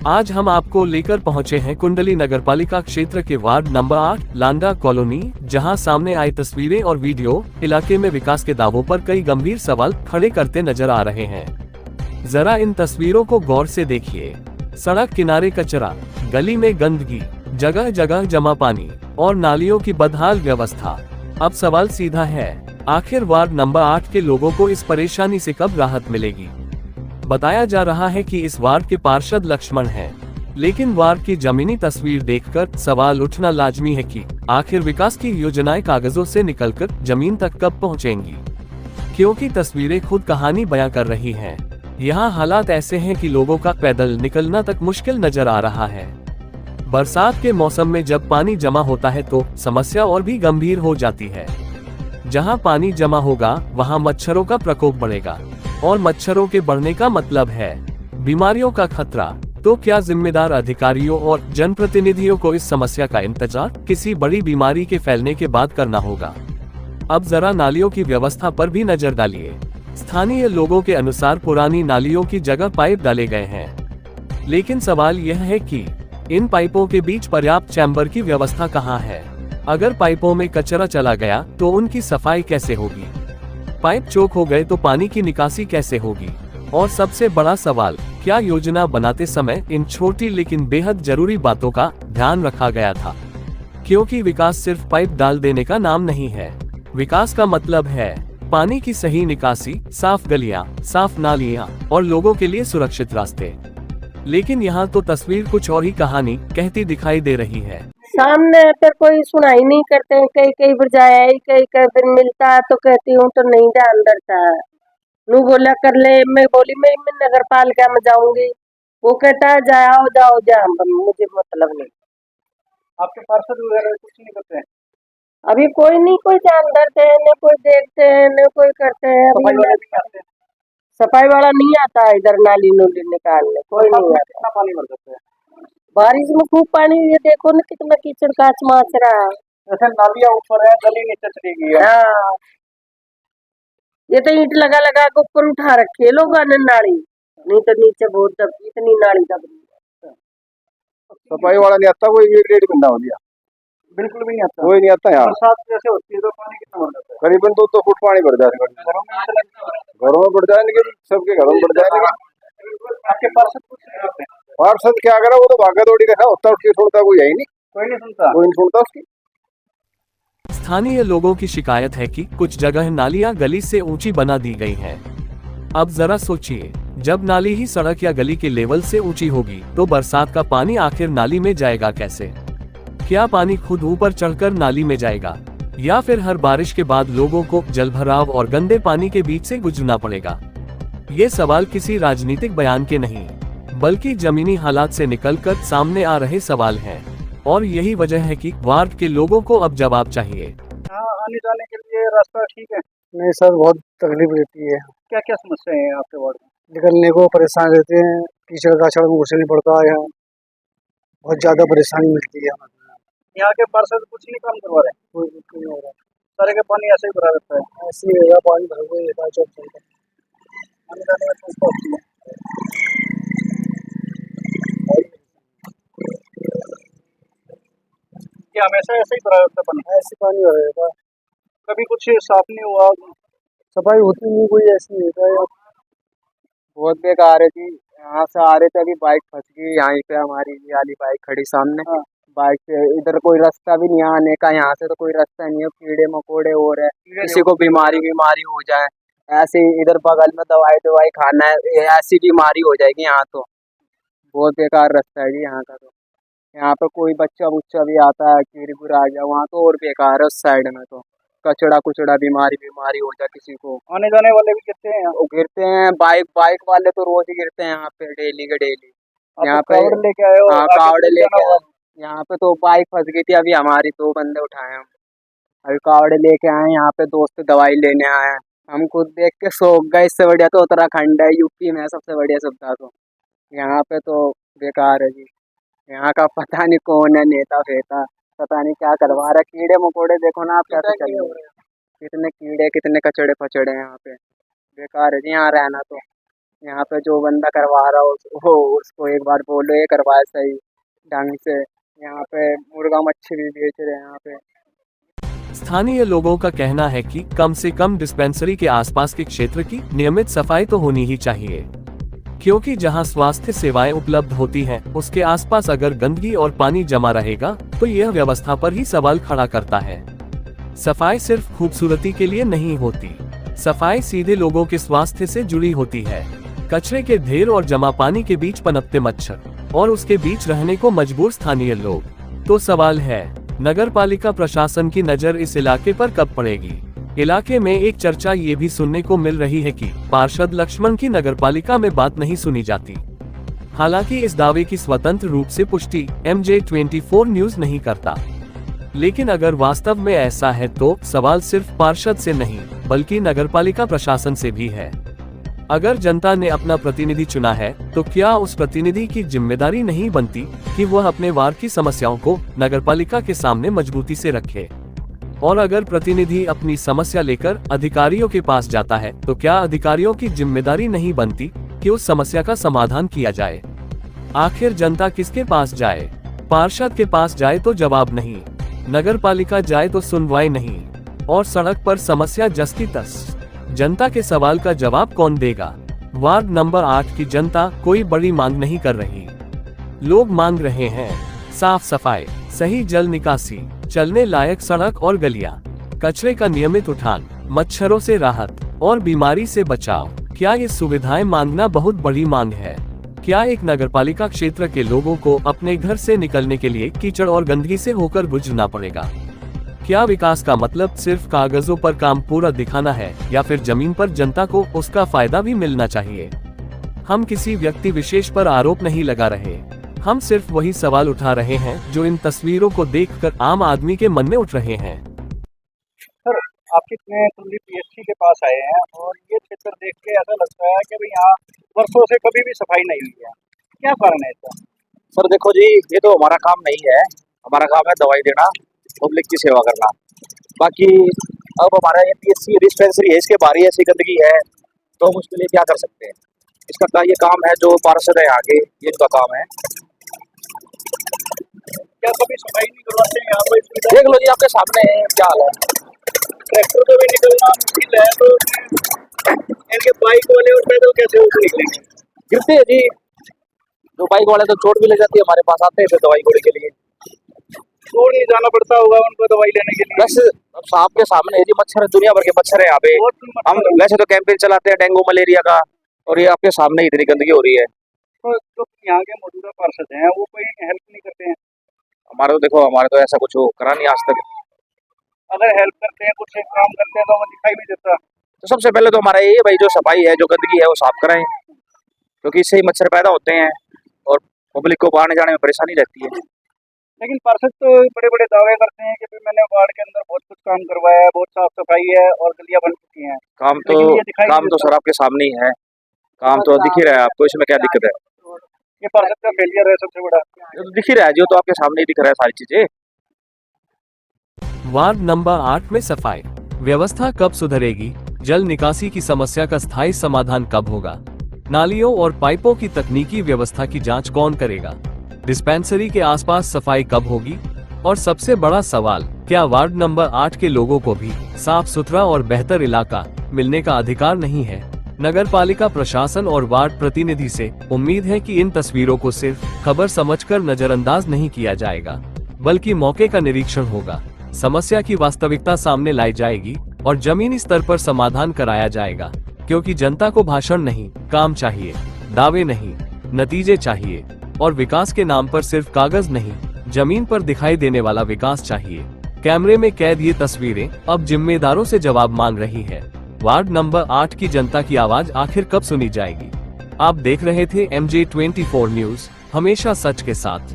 आज हम आपको लेकर पहुंचे हैं कुंडली नगरपालिका क्षेत्र के वार्ड नंबर 8 लांडा कॉलोनी, जहां सामने आई तस्वीरें और वीडियो इलाके में विकास के दावों पर कई गंभीर सवाल खड़े करते नजर आ रहे हैं। जरा इन तस्वीरों को गौर से देखिए। सड़क किनारे कचरा, गली में गंदगी, जगह जगह जमा पानी और नालियों की बदहाल व्यवस्था। अब सवाल सीधा है, आखिर वार्ड नंबर 8 के लोगों को इस परेशानी से कब राहत मिलेगी? बताया जा रहा है कि इस वार्ड के पार्षद लक्ष्मण हैं, लेकिन वार्ड की जमीनी तस्वीर देखकर सवाल उठना लाजमी है कि आखिर विकास की योजनाएं कागजों से निकलकर जमीन तक कब पहुंचेंगी? क्योंकि तस्वीरें खुद कहानी बयां कर रही हैं। यहाँ हालात ऐसे हैं कि लोगों का पैदल निकलना तक मुश्किल नजर आ रहा है। बरसात के मौसम में जब पानी जमा होता है तो समस्या और भी गंभीर हो जाती है। जहाँ पानी जमा होगा वहाँ मच्छरों का प्रकोप बढ़ेगा, और मच्छरों के बढ़ने का मतलब है बीमारियों का खतरा। तो क्या जिम्मेदार अधिकारियों और जनप्रतिनिधियों को इस समस्या का इंतजार किसी बड़ी बीमारी के फैलने के बाद करना होगा? अब जरा नालियों की व्यवस्था पर भी नजर डालिए। स्थानीय लोगों के अनुसार पुरानी नालियों की जगह पाइप डाले गए हैं, लेकिन सवाल यह है कि इन पाइपों के बीच पर्याप्त चैम्बर की व्यवस्था कहाँ है? अगर पाइपों में कचरा चला गया तो उनकी सफाई कैसे होगी? पाइप चोक हो गए तो पानी की निकासी कैसे होगी? और सबसे बड़ा सवाल, क्या योजना बनाते समय इन छोटी लेकिन बेहद जरूरी बातों का ध्यान रखा गया था? क्योंकि विकास सिर्फ पाइप डाल देने का नाम नहीं है। विकास का मतलब है पानी की सही निकासी, साफ गलियां, साफ नालियां और लोगों के लिए सुरक्षित रास्ते। लेकिन यहाँ तो तस्वीर कुछ और ही कहानी कहती दिखाई दे रही है। सामने फिर कोई सुनाई नहीं करते, कई कई बार जाए, कई कई बार मिलता है तो कहती हूँ तो नहीं जा अंदर था। नू बोला कर ले, मैं बोली मैं नगर पालिका में जाऊंगी, वो कहता है जाओ जाओ जा, मुझे मतलब नहीं। आपके पार्षद वगैरह कुछ नहीं करते हैं? अभी कोई नहीं, कोई ध्यान करते हैं, न कोई देखते हैं, न कोई करते हैं। सफाई वाले नहीं आते? सफाई वाला नहीं आता इधर नाली नूली निकालने, कोई नहीं आता। कितना पानी भर जाता है? बारिश में खूब पानी, ये देखो ना कितना कीचड़ काच माच रहा है। जैसे नालियाँ ऊपर है, गली नीचे चली गई है। हाँ, ये तो ईंट लगा लगा के ऊपर उठा रखी है लोगों ने नाली, नहीं तो नीचे बहुत दब, इतनी नाली दब रही है। सफाई वाला नहीं आता, कोई एक डेढ़ घंटा हो गया, बिल्कुल भी नहीं आता। कोई नहीं आता यहाँ। बरसात जैसे होती है तो पानी कितना भर जाता है? करीबन 2 फुट पानी बढ़ जाएगा। घरों में ऐसा लगता है। घरों में बढ़ जाए, लेकिन सबके घरों में बढ़ जाए। लेकिन आपके पार्षद कुछ नहीं करते? पार्षद क्या करा, वो तो भागा दौड़ी रखा होता, उसकी सुनता कोई है ही नहीं। कोई नहीं सुनता। कोई नहीं सुनता उसकी। स्थानीय लोगों की शिकायत है कि कुछ जगह नालियां गली से ऊंची बना दी गई हैं। अब जरा सोचिए, जब नाली ही सड़क या गली के लेवल से ऊंची होगी तो बरसात का पानी आखिर नाली में जाएगा कैसे? क्या पानी खुद ऊपर चढ़कर नाली में जाएगा, या फिर हर बारिश के बाद लोगों को जलभराव और गंदे पानी के बीच से गुजरना पड़ेगा? ये सवाल किसी राजनीतिक बयान के नहीं, बल्कि जमीनी हालात से निकलकर सामने आ रहे सवाल हैं। और यही वजह है कि वार्ड के लोगों को अब जवाब चाहिए। हाँ, आने जाने के लिए रास्ता ठीक है? नहीं सर, बहुत तकलीफ रहती है। क्या क्या समस्याएं हैं आपके वार्ड में? निकलने को परेशान रहते हैं, कीचड़ काचड़ में घुसना पड़ता है, यहाँ बहुत ज्यादा परेशानी मिलती है। यहाँ के पार्षद कुछ नहीं काम करवा रहे? कोई दिक्कत नहीं हो रहा, सारे का पानी ऐसे ही भरा रहता है? ऐसे ही रहेगा, पानी भर हुआ रहता है 24 घंटे। आने जाने में समस्या होती है? क्या हमेशा ऐसे ही भरा रहता है पानी? ऐसे पानी भरा रहता है, कभी कुछ साफ नहीं हुआ? सफाई होती नहीं, कोई ऐसी रहता है। बहुत बेकार है जी। यहाँ से आ रहे थे, अभी बाइक फंस गई यहीं पे, हमारी ये वाली बाइक खड़ी सामने। हाँ। बाइक से इधर कोई रास्ता भी नहीं है आने का, यहाँ से तो कोई रास्ता नहीं है, कीड़े मकोड़े हो रहे हैं, किसी को बीमारी हो जाए, ऐसे ही इधर बगल में दवाई खाना है, ऐसी बीमारी हो जाएगी यहाँ तो। बहुत बेकार रास्ता है जी यहाँ का। तो यहाँ पे कोई बच्चा बुच्चा भी आता है, कीड़ी आ गया, वहाँ तो और बेकार है। उस साइड में तो कचड़ा कुचड़ा बीमारी हो जाए किसी को। आने जाने वाले भी गिरते हैं? वो गिरते हैं, बाइक वाले तो रोज ही गिरते हैं यहाँ पे, डेली के डेली। यहाँ पे कावड़ लेके आए हो? हाँ, कावड़ लेके आए। यहाँ पे तो बाइक फंस गई थी, अभी हमारी 2 बंदे उठाए हम। अभी कावड़ लेके आए, यहाँ पे दोस्त दवाई लेने आए हैं। हम खुद देख के सोच गए, इससे बढ़िया तो उत्तराखंड है, यूपी में सबसे बढ़िया सुविधा। तो यहाँ पे तो बेकार है जी। यहाँ का पता नहीं कौन है नेता फेता, पता नहीं क्या करवा रहा है। कीड़े मकोड़े देखो ना आप कैसे चल रहे हैं, कितने कीड़े कितने कचड़े फचड़े हैं यहाँ पे। बेकार है जी यहाँ रहना तो। यहाँ पे जो बंदा करवा रहा हो वो उसको एक बार बोलो ये करवाए सही ढंग से। यहाँ पे मुर्गा मच्छी भी बेच रहे हैं यहाँ पे। स्थानीय लोगों का कहना है कि कम से कम डिस्पेंसरी के आसपास के क्षेत्र की नियमित सफाई तो होनी ही चाहिए, क्योंकि जहां स्वास्थ्य सेवाएं उपलब्ध होती हैं, उसके आसपास अगर गंदगी और पानी जमा रहेगा तो यह व्यवस्था पर ही सवाल खड़ा करता है। सफाई सिर्फ खूबसूरती के लिए नहीं होती, सफाई सीधे लोगों के स्वास्थ्य से जुड़ी होती है। कचरे के ढेर और जमा पानी के बीच पनपते मच्छर और उसके बीच रहने को मजबूर स्थानीय लोग। तो सवाल है, नगरपालिका प्रशासन की नजर इस इलाके पर कब पड़ेगी? इलाके में एक चर्चा ये भी सुनने को मिल रही है कि पार्षद लक्ष्मण की नगरपालिका में बात नहीं सुनी जाती। हालांकि इस दावे की स्वतंत्र रूप से पुष्टि MJ24 न्यूज नहीं करता, लेकिन अगर वास्तव में ऐसा है तो सवाल सिर्फ पार्षद से नहीं बल्कि नगरपालिका प्रशासन से भी है। अगर जनता ने अपना प्रतिनिधि चुना है तो क्या उस प्रतिनिधि की जिम्मेदारी नहीं बनती कि वह अपने वार्ड की समस्याओं को नगरपालिका के सामने मजबूती से रखे? और अगर प्रतिनिधि अपनी समस्या लेकर अधिकारियों के पास जाता है तो क्या अधिकारियों की जिम्मेदारी नहीं बनती कि उस समस्या का समाधान किया जाए? आखिर जनता किसके पास जाए? पार्षद के पास जाए तो जवाब नहीं, नगरपालिका जाए तो सुनवाई नहीं, और सड़क पर समस्या जस की तस। जनता के सवाल का जवाब कौन देगा? वार्ड नंबर 8 की जनता कोई बड़ी मांग नहीं कर रही। लोग मांग रहे हैं साफ सफाई, सही जल निकासी, चलने लायक सड़क और गलियां, कचरे का नियमित उठान, मच्छरों से राहत और बीमारी से बचाव। क्या ये सुविधाएं मांगना बहुत बड़ी मांग है? क्या एक नगरपालिका क्षेत्र के लोगों को अपने घर से निकलने के लिए कीचड़ और गंदगी से होकर गुजरना पड़ेगा? क्या विकास का मतलब सिर्फ कागजों पर काम पूरा दिखाना है या फिर जमीन पर जनता को उसका फायदा भी मिलना चाहिए? हम किसी व्यक्ति विशेष पर आरोप नहीं लगा रहे, हम सिर्फ वही सवाल उठा रहे हैं जो इन तस्वीरों को देखकर आम आदमी के मन में उठ रहे हैं। सर, आप कितने कुंडली PSC के पास आए हैं और ये क्षेत्र देख के ऐसा लगता है कि भाई यहाँ वर्षों से कभी भी सफाई नहीं हुई है, क्या कारण है इसका? सर देखो जी, ये तो हमारा काम नहीं है। हमारा काम है दवाई देना, पब्लिक की सेवा करना। बाकी अब हमारा ये PSC डिस्पेंसरी है, इसके बाहर ऐसी गंदगी है तो हम उसके लिए क्या कर सकते हैं? इसका ये काम है जो पार्षद है आगे, ये इनका काम है। क्या कभी सफाई नहीं करवाते हैं यहाँ पर? देख लो जी, आपके सामने है क्या हाल है। ट्रैक्टर तो भी निकलना मुश्किल है, तो इनके बाइक वाले और पैदल कैसे ऊपर निकलेंगे? गिरते हैं जी, जो बाइक वाले तो चोट भी ले जाती है, हमारे पास आते हैं फिर दवाई गोली के लिए। दूर नहीं जाना पड़ता होगा उनको दवाई लेने के लिए? बस अब आपके सामने है जी, मच्छर, दुनिया भर के मच्छर है यहाँ पे। हम वैसे तो कैंपेन चलाते हैं डेंगू मलेरिया का, और ये आपके सामने इतनी गंदगी हो रही है। तो जो यहाँ के मौजूदा पार्षद हैं वो कोई हेल्प नहीं करते हैं? हमारे तो देखो, हमारे तो ऐसा कुछ करा नहीं आज तक। अगर हेल्प करते हैं, कुछ एक काम करते हैं तो हमें दिखाई नहीं देता। तो सबसे पहले तो हमारा ये भाई, जो सफाई है, जो गंदगी है वो साफ कराएं, क्योंकि इससे ही मच्छर पैदा होते हैं और पब्लिक को आने जाने में परेशानी रहती है। लेकिन पार्षद तो बड़े बड़े दावे करते हैं कि मैंने वार्ड के अंदर बहुत कुछ काम करवाया है, बहुत साफ सफाई है और गलियां बन चुकी हैं। काम तो सर आपके सामने ही है, काम तो दिख ही रहा है आपको, इसमें क्या दिक्कत है? ये पार्षद का फेलियर है सबसे बड़ा। तो दिख ही रहा है, जो तो आपके सामने ही दिख रहा है सारी चीजें। वार्ड नंबर 8 में सफाई व्यवस्था कब सुधरेगी? जल निकासी की समस्या का स्थायी समाधान कब होगा? नालियों और पाइपों की तकनीकी व्यवस्था की जांच कौन करेगा? डिस्पेंसरी के आसपास सफाई कब होगी? और सबसे बड़ा सवाल, क्या वार्ड नंबर 8 के लोगों को भी साफ सुथरा और बेहतर इलाका मिलने का अधिकार नहीं है? नगरपालिका प्रशासन और वार्ड प्रतिनिधि से उम्मीद है कि इन तस्वीरों को सिर्फ खबर समझकर नजरअंदाज नहीं किया जाएगा, बल्कि मौके का निरीक्षण होगा, समस्या की वास्तविकता सामने लाई जाएगी और जमीनी स्तर पर समाधान कराया जाएगा। क्योंकि जनता को भाषण नहीं, काम चाहिए, दावे नहीं, नतीजे चाहिए, और विकास के नाम पर सिर्फ कागज नहीं, जमीन पर दिखाई देने वाला विकास चाहिए। कैमरे में कैद ये तस्वीरें अब जिम्मेदारों से जवाब मांग रही है। वार्ड नंबर 8 की जनता की आवाज आखिर कब सुनी जाएगी? आप देख रहे थे MJ24 न्यूज, हमेशा सच के साथ।